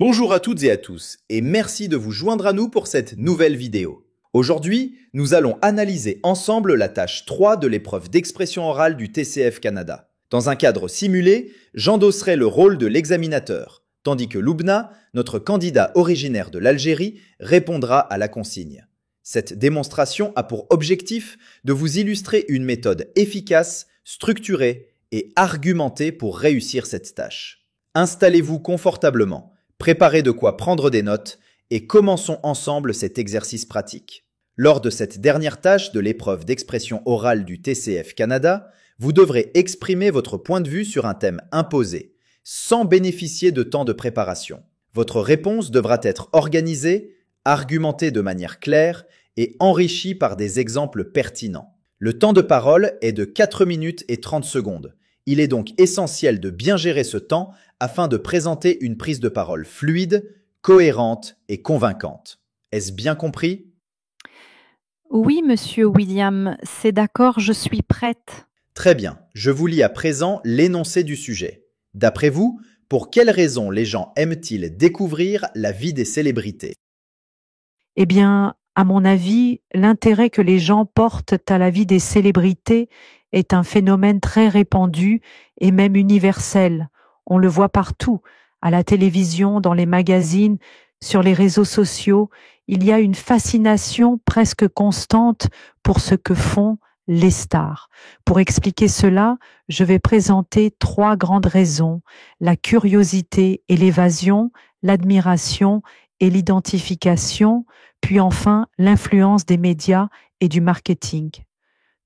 Bonjour à toutes et à tous, et merci de vous joindre à nous pour cette nouvelle vidéo. Aujourd'hui, nous allons analyser ensemble la tâche 3 de l'épreuve d'expression orale du TCF Canada. Dans un cadre simulé, j'endosserai le rôle de l'examinateur, tandis que Loubna, notre candidat originaire de l'Algérie, répondra à la consigne. Cette démonstration a pour objectif de vous illustrer une méthode efficace, structurée et argumentée pour réussir cette tâche. Installez-vous confortablement. Préparez de quoi prendre des notes et commençons ensemble cet exercice pratique. Lors de cette dernière tâche de l'épreuve d'expression orale du TCF Canada, vous devrez exprimer votre point de vue sur un thème imposé, sans bénéficier de temps de préparation. Votre réponse devra être organisée, argumentée de manière claire et enrichie par des exemples pertinents. Le temps de parole est de 4 minutes et 30 secondes. Il est donc essentiel de bien gérer ce temps afin de présenter une prise de parole fluide, cohérente et convaincante. Est-ce bien compris? Oui, monsieur William, c'est d'accord, je suis prête. Très bien, je vous lis à présent l'énoncé du sujet. D'après vous, pour quelles raisons les gens aiment-ils découvrir la vie des célébrités? Eh bien, à mon avis, l'intérêt que les gens portent à la vie des célébrités est un phénomène très répandu et même universel. On le voit partout, à la télévision, dans les magazines, sur les réseaux sociaux. Il y a une fascination presque constante pour ce que font les stars. Pour expliquer cela, je vais présenter 3 grandes raisons: la curiosité et l'évasion, l'admiration et l'identification, puis enfin l'influence des médias et du marketing.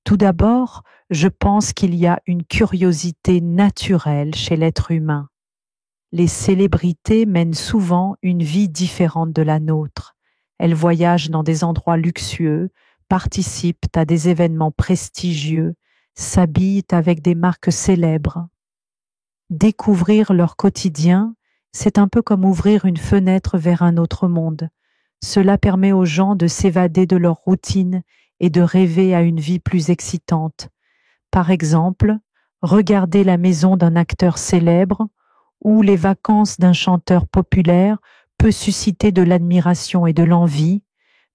Tout d'abord, je pense qu'il y a une curiosité naturelle chez l'être humain. Les célébrités mènent souvent une vie différente de la nôtre. Elles voyagent dans des endroits luxueux, participent à des événements prestigieux, s'habillent avec des marques célèbres. Découvrir leur quotidien, c'est un peu comme ouvrir une fenêtre vers un autre monde. Cela permet aux gens de s'évader de leur routine et de rêver à une vie plus excitante. Par exemple, regarder la maison d'un acteur célèbre ou les vacances d'un chanteur populaire peut susciter de l'admiration et de l'envie,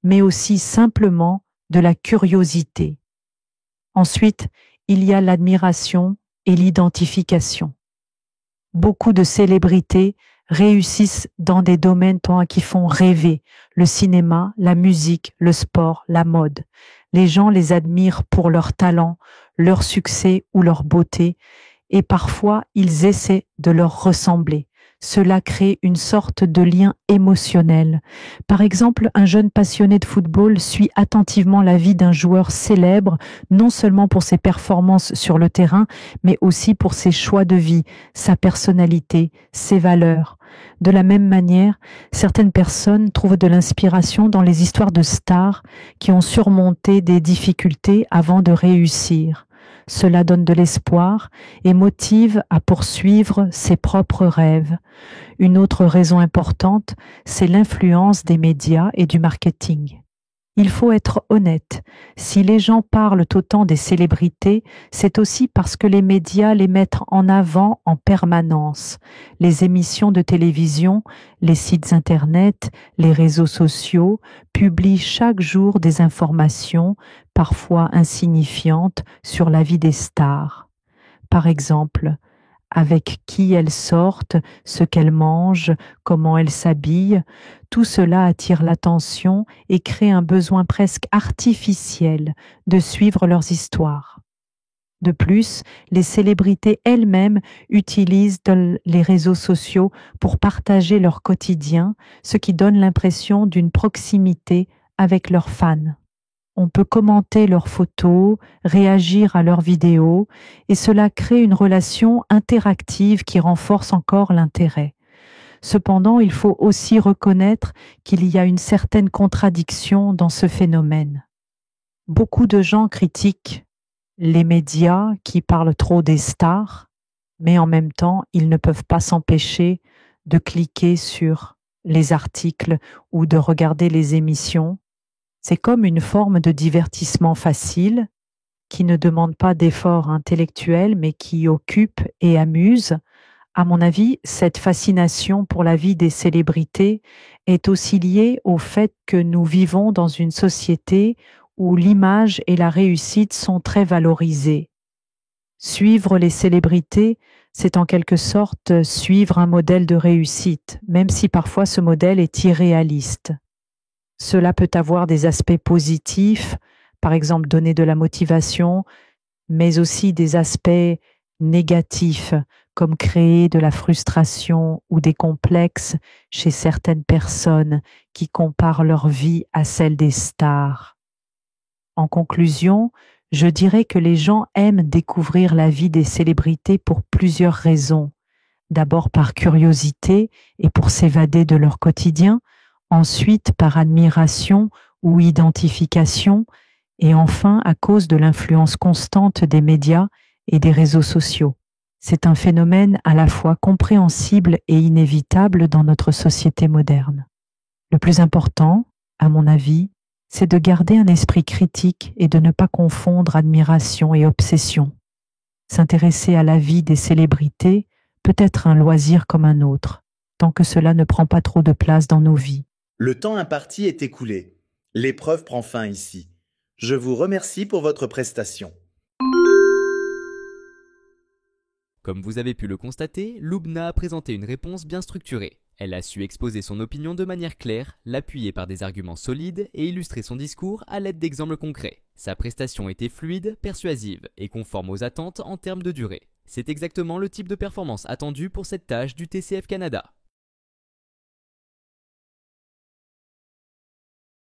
mais aussi simplement de la curiosité. Ensuite, il y a l'admiration et l'identification. Beaucoup de célébrités réussissent dans des domaines qui font rêver: le cinéma, la musique, le sport, la mode. Les gens les admirent pour leur talent, leur succès ou leur beauté, et parfois ils essaient de leur ressembler. Cela crée une sorte de lien émotionnel. Par exemple, un jeune passionné de football suit attentivement la vie d'un joueur célèbre, non seulement pour ses performances sur le terrain, mais aussi pour ses choix de vie, sa personnalité, ses valeurs. De la même manière, certaines personnes trouvent de l'inspiration dans les histoires de stars qui ont surmonté des difficultés avant de réussir. Cela donne de l'espoir et motive à poursuivre ses propres rêves. Une autre raison importante, c'est l'influence des médias et du marketing. Il faut être honnête, si les gens parlent autant des célébrités, c'est aussi parce que les médias les mettent en avant en permanence. Les émissions de télévision, les sites internet, les réseaux sociaux publient chaque jour des informations, parfois insignifiantes, sur la vie des stars. Par exemple, avec qui elles sortent, ce qu'elles mangent, comment elles s'habillent. Tout cela attire l'attention et crée un besoin presque artificiel de suivre leurs histoires. De plus, les célébrités elles-mêmes utilisent les réseaux sociaux pour partager leur quotidien, ce qui donne l'impression d'une proximité avec leurs fans. On peut commenter leurs photos, réagir à leurs vidéos, et cela crée une relation interactive qui renforce encore l'intérêt. Cependant, il faut aussi reconnaître qu'il y a une certaine contradiction dans ce phénomène. Beaucoup de gens critiquent les médias qui parlent trop des stars, mais en même temps, ils ne peuvent pas s'empêcher de cliquer sur les articles ou de regarder les émissions. C'est comme une forme de divertissement facile qui ne demande pas d'effort intellectuel mais qui occupe et amuse, À mon avis, cette fascination pour la vie des célébrités est aussi liée au fait que nous vivons dans une société où l'image et la réussite sont très valorisées. Suivre les célébrités, c'est en quelque sorte suivre un modèle de réussite, même si parfois ce modèle est irréaliste. Cela peut avoir des aspects positifs, par exemple donner de la motivation, mais aussi des aspects négatifs, comme créer de la frustration ou des complexes chez certaines personnes qui comparent leur vie à celle des stars. En conclusion, je dirais que les gens aiment découvrir la vie des célébrités pour plusieurs raisons. D'abord par curiosité et pour s'évader de leur quotidien, ensuite par admiration ou identification, et enfin à cause de l'influence constante des médias et des réseaux sociaux. C'est un phénomène à la fois compréhensible et inévitable dans notre société moderne. Le plus important, à mon avis, c'est de garder un esprit critique et de ne pas confondre admiration et obsession. S'intéresser à la vie des célébrités peut être un loisir comme un autre, tant que cela ne prend pas trop de place dans nos vies. Le temps imparti est écoulé. L'épreuve prend fin ici. Je vous remercie pour votre prestation. Comme vous avez pu le constater, Lubna a présenté une réponse bien structurée. Elle a su exposer son opinion de manière claire, l'appuyer par des arguments solides et illustrer son discours à l'aide d'exemples concrets. Sa prestation était fluide, persuasive et conforme aux attentes en termes de durée. C'est exactement le type de performance attendue pour cette tâche du TCF Canada.